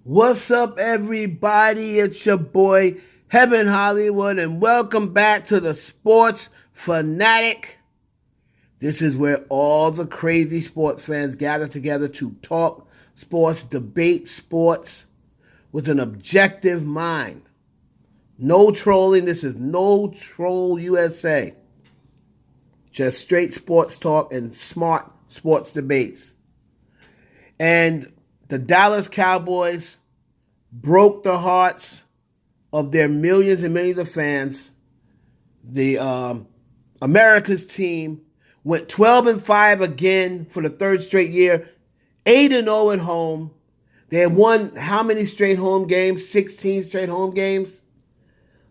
What's up, everybody? It's your boy, Heaven Hollywood, and welcome back to the Sports Fanatic. This is where all the crazy sports fans gather together to talk sports, debate sports with an objective mind. No trolling. This is No Troll USA. Just straight sports talk and smart sports debates. And the Dallas Cowboys broke the hearts of their millions and millions of fans. The America's team went 12-5 again for the third straight year, 8-0 at home. They had won how many straight home games? 16 straight home games,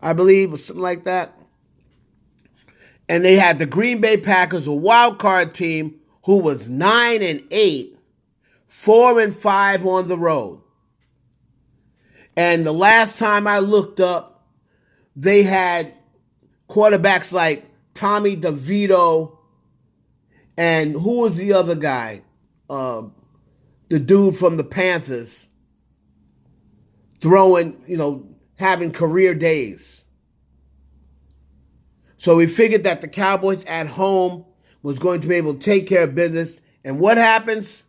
I believe, or something like that. And they had the Green Bay Packers, a wild card team, who was 9-8, 4-5 on the road. And the last time I looked up, they had quarterbacks like Tommy DeVito and who was the other guy? The dude from the Panthers throwing, having career days. So we figured that the Cowboys at home was going to be able to take care of business. And what happens?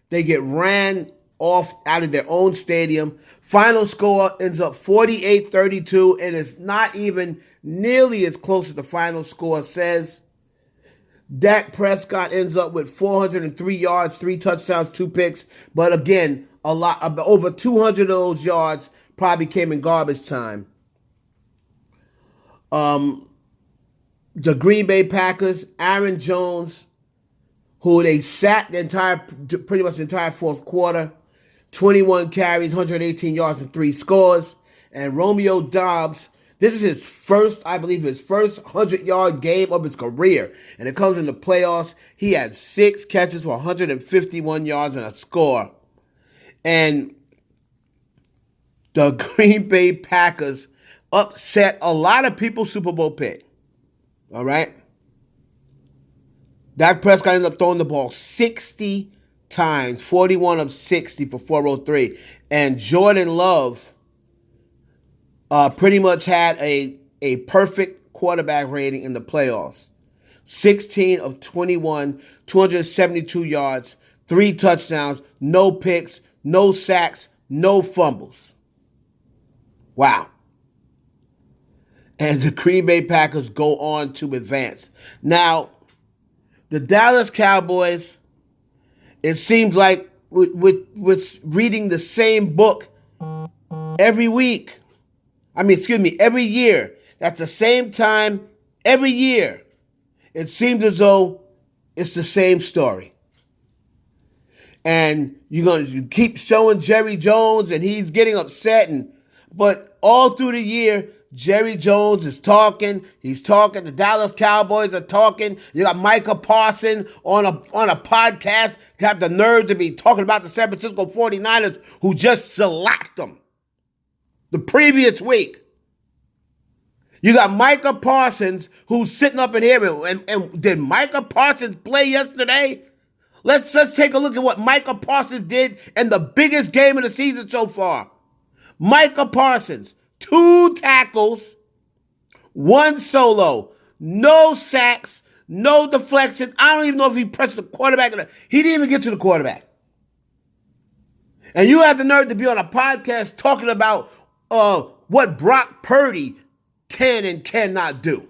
They get ran off out of their own stadium. Final score ends up 48-32, and it's not even nearly as close as the final score says. Dak Prescott ends up with 403 yards, 3 touchdowns, 2 picks. But again, over 200 of those yards probably came in garbage time. The Green Bay Packers, Aaron Jones, who they sat pretty much the entire fourth quarter, 21 carries, 118 yards, and 3 scores. And Romeo Doubs, this is his first 100-yard game of his career. And it comes in the playoffs. He had 6 catches for 151 yards and a score. And the Green Bay Packers upset a lot of people's Super Bowl pick. All right? Dak Prescott ended up throwing the ball 60 times, 41 of 60 for 403. And Jordan Love pretty much had a perfect quarterback rating in the playoffs. 16 of 21, 272 yards, 3 touchdowns, no picks, no sacks, no fumbles. Wow. And the Green Bay Packers go on to advance. Now, the Dallas Cowboys, it seems like with reading the same book every week. Every year. That's the same time every year. It seems as though it's the same story. And you keep showing Jerry Jones and he's getting upset, but all through the year, Jerry Jones is talking. He's talking. The Dallas Cowboys are talking. You got Micah Parsons on a podcast. You have the nerve to be talking about the San Francisco 49ers who just shellacked them the previous week. You got Micah Parsons who's sitting up in here. And did Micah Parsons play yesterday? Let's take a look at what Micah Parsons did in the biggest game of the season so far. Micah Parsons, 2 tackles, 1 solo, no sacks, no deflection. I don't even know if he pressed the quarterback. He didn't even get to the quarterback. And you have the nerve to be on a podcast talking about what Brock Purdy can and cannot do.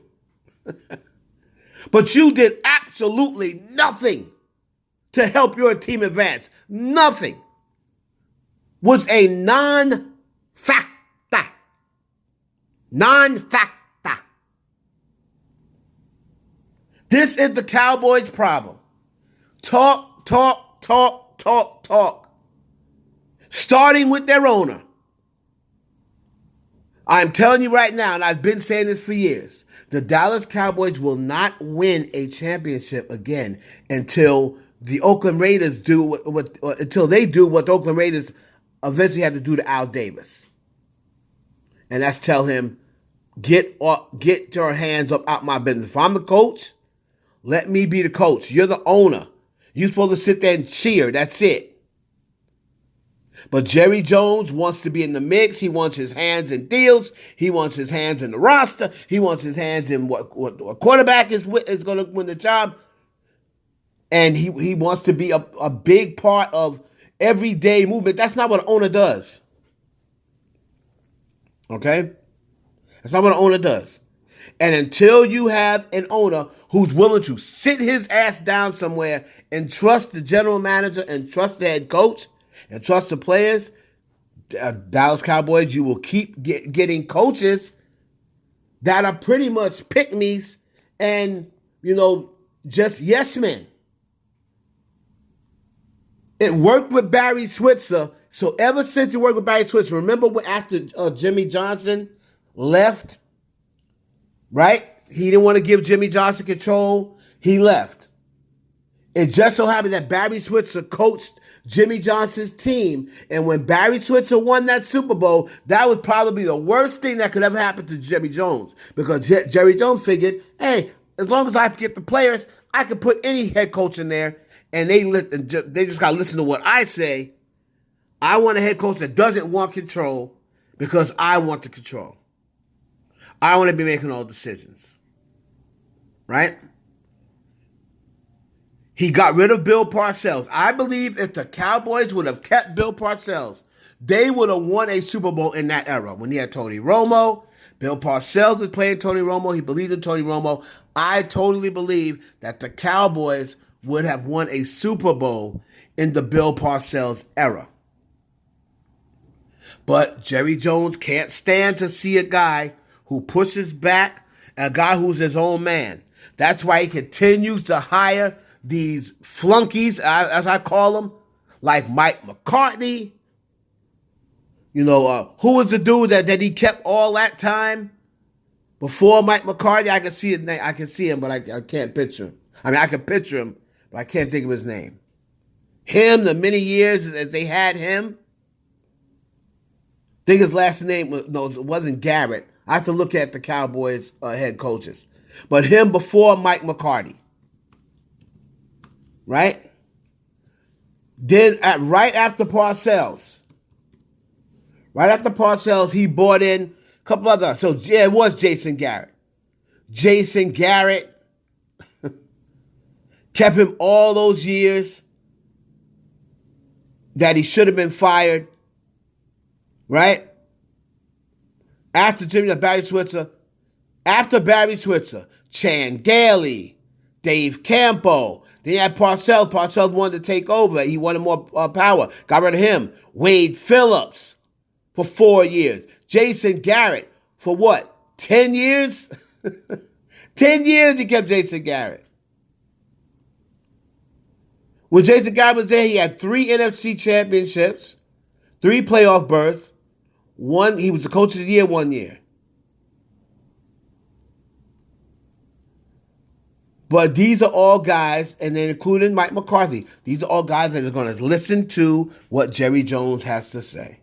But you did absolutely nothing to help your team advance. Nothing. Was a non-factor. Non-factor. This is the Cowboys' problem. Talk. Starting with their owner. I'm telling you right now, and I've been saying this for years, the Dallas Cowboys will not win a championship again until the Oakland Raiders do until they do what the Oakland Raiders eventually had to do to Al Davis. And that's tell him, get your hands up out my business. If I'm the coach, let me be the coach. You're the owner. You're supposed to sit there and cheer. That's it. But Jerry Jones wants to be in the mix. He wants his hands in deals. He wants his hands in the roster. He wants his hands in what quarterback is going to win the job. And he wants to be a big part of everyday movement. That's not what an owner does. Okay? That's not what an owner does. And until you have an owner who's willing to sit his ass down somewhere and trust the general manager and trust the head coach and trust the players, Dallas Cowboys, you will keep getting coaches that are pretty much pick-me's and, just yes men. It worked with Barry Switzer. So ever since it worked with Barry Switzer, remember after Jimmy Johnson left, right? He didn't want to give Jimmy Johnson control. He left. It just so happened that Barry Switzer coached Jimmy Johnson's team. And when Barry Switzer won that Super Bowl, that was probably the worst thing that could ever happen to Jerry Jones. Because Jerry Jones figured, hey, as long as I get the players, I can put any head coach in there. And they just got to listen to what I say. I want a head coach that doesn't want control because I want the control. I want to be making all decisions. Right? He got rid of Bill Parcells. I believe if the Cowboys would have kept Bill Parcells, they would have won a Super Bowl in that era. When he had Tony Romo, Bill Parcells was playing Tony Romo. He believed in Tony Romo. I totally believe that the Cowboys would have won a Super Bowl in the Bill Parcells era. But Jerry Jones can't stand to see a guy who pushes back, a guy who's his own man. That's why he continues to hire these flunkies, as I call them, like Mike McCarthy. Who was the dude that he kept all that time before Mike McCarthy? I can see his name. I can see him, but I can't picture him. I mean, I can picture him, but I can't think of his name. Him, the many years as they had him. I think his last name it wasn't Garrett. I have to look at the Cowboys head coaches. But him before Mike McCarthy. Right? Then right after Parcells. Right after Parcells, he brought in a couple other. So yeah, it was Jason Garrett. Jason Garrett kept him all those years that he should have been fired. Right? After Barry Switzer, Chan Gailey, Dave Campo. Then you had Parcells. Parcells wanted to take over. He wanted more power. Got rid of him. Wade Phillips for 4 years. Jason Garrett for what? 10 years? 10 years he kept Jason Garrett. When Jason Garrett was there, he had 3 NFC championships, 3 playoff berths. He was the coach of the year 1 year. But these are all guys, and then including Mike McCarthy, these are all guys that are going to listen to what Jerry Jones has to say.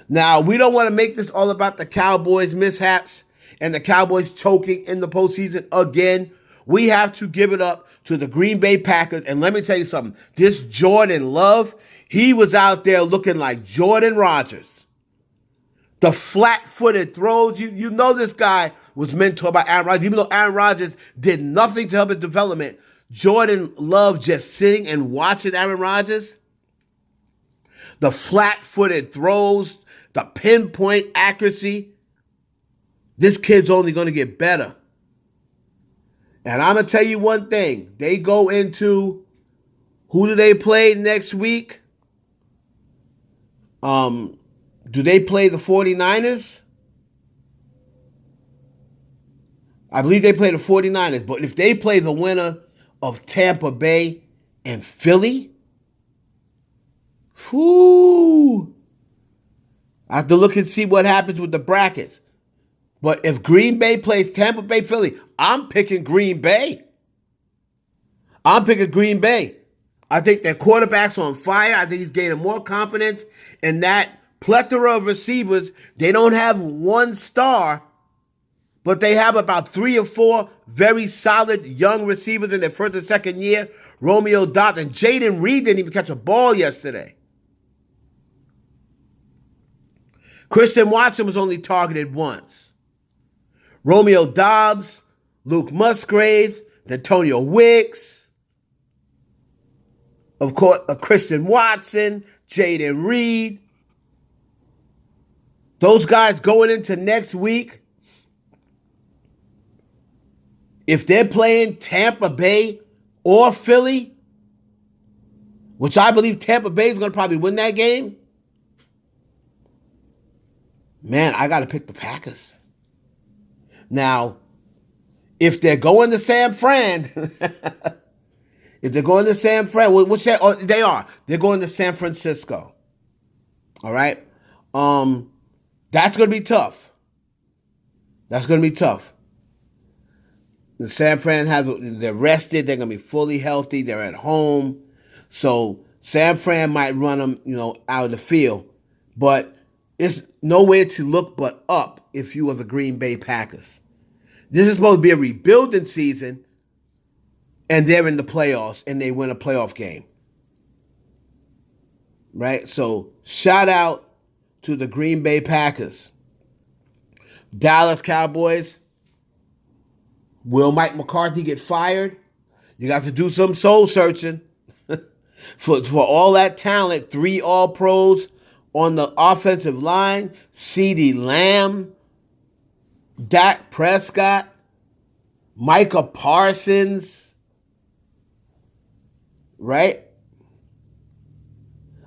Now, we don't want to make this all about the Cowboys' mishaps and the Cowboys choking in the postseason again. We have to give it up to the Green Bay Packers. And let me tell you something. This Jordan Love, he was out there looking like Jordan Rodgers. The flat-footed throws. You know this guy was mentored by Aaron Rodgers. Even though Aaron Rodgers did nothing to help his development, Jordan Love just sitting and watching Aaron Rodgers. The flat-footed throws, the pinpoint accuracy. This kid's only going to get better. And I'm going to tell you one thing. They go into, who do they play next week? Do they play the 49ers? I believe they play the 49ers. But if they play the winner of Tampa Bay and Philly, whoo, I have to look and see what happens with the brackets. But if Green Bay plays Tampa Bay, Philly, I'm picking Green Bay. I'm picking Green Bay. I think their quarterback's on fire. I think he's gaining more confidence in that plethora of receivers. They don't have one star, but they have about 3 or 4 very solid young receivers in their first and second year. Romeo Dobbs and Jaden Reed didn't even catch a ball yesterday. Christian Watson was only targeted once. Romeo Dobbs, Luke Musgrave, Antonio Wicks, of course, Christian Watson, Jaden Reed. Those guys going into next week, if they're playing Tampa Bay or Philly, which I believe Tampa Bay is going to probably win that game, man, I got to pick the Packers. Now, if they're going to San Fran, which they are, they're going to San Francisco. All right? That's going to be tough. That's going to be tough. The San Fran they're rested. They're going to be fully healthy. They're at home. So San Fran might run them, out of the field. But it's nowhere to look but up if you are the Green Bay Packers. This is supposed to be a rebuilding season, and they're in the playoffs, and they win a playoff game. Right? So shout out to the Green Bay Packers. Dallas Cowboys. Will Mike McCarthy get fired? You got to do some soul searching. for all that talent, 3 All-Pros on the offensive line, CeeDee Lamb, Dak Prescott, Micah Parsons, right?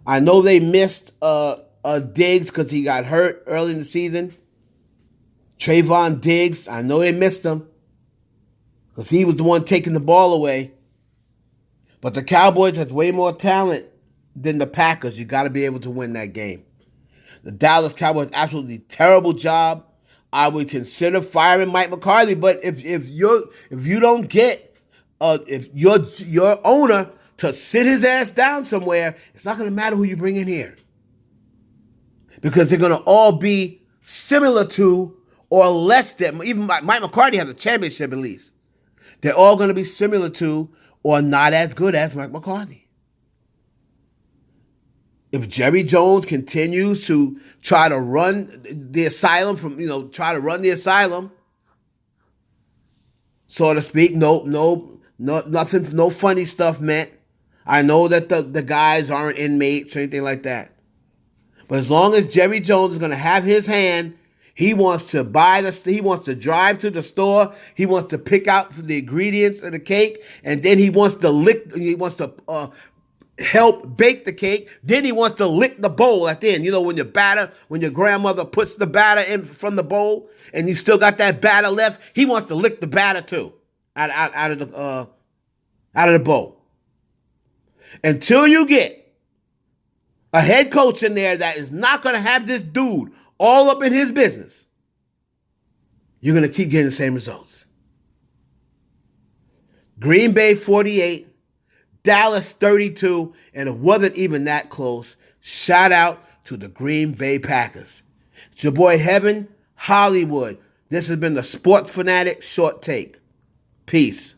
I know they missed Diggs because he got hurt early in the season. Trayvon Diggs, I know they missed him because he was the one taking the ball away. But the Cowboys has way more talent than the Packers. You got to be able to win that game. The Dallas Cowboys, absolutely terrible job. I would consider firing Mike McCarthy, but if you don't get if your owner to sit his ass down somewhere, it's not going to matter who you bring in here, because they're going to all be similar to or less than. Even Mike McCarthy has a championship at least. They're all going to be similar to or not as good as Mike McCarthy. If Jerry Jones continues to try to run the asylum so to speak, nothing, no funny stuff meant. I know that the guys aren't inmates or anything like that. But as long as Jerry Jones is going to have his hand, he wants to he wants to drive to the store, he wants to pick out the ingredients of the cake, and then he wants to help bake the cake. Then he wants to lick the bowl at the end. When your grandmother puts the batter in from the bowl and you still got that batter left, he wants to lick the batter too out of the bowl. Until you get a head coach in there that is not going to have this dude all up in his business, you're going to keep getting the same results. Green Bay 48, Dallas 32, and it wasn't even that close. Shout out to the Green Bay Packers. It's your boy Heaven Hollywood. This has been the Sports Fanatic Short Take. Peace.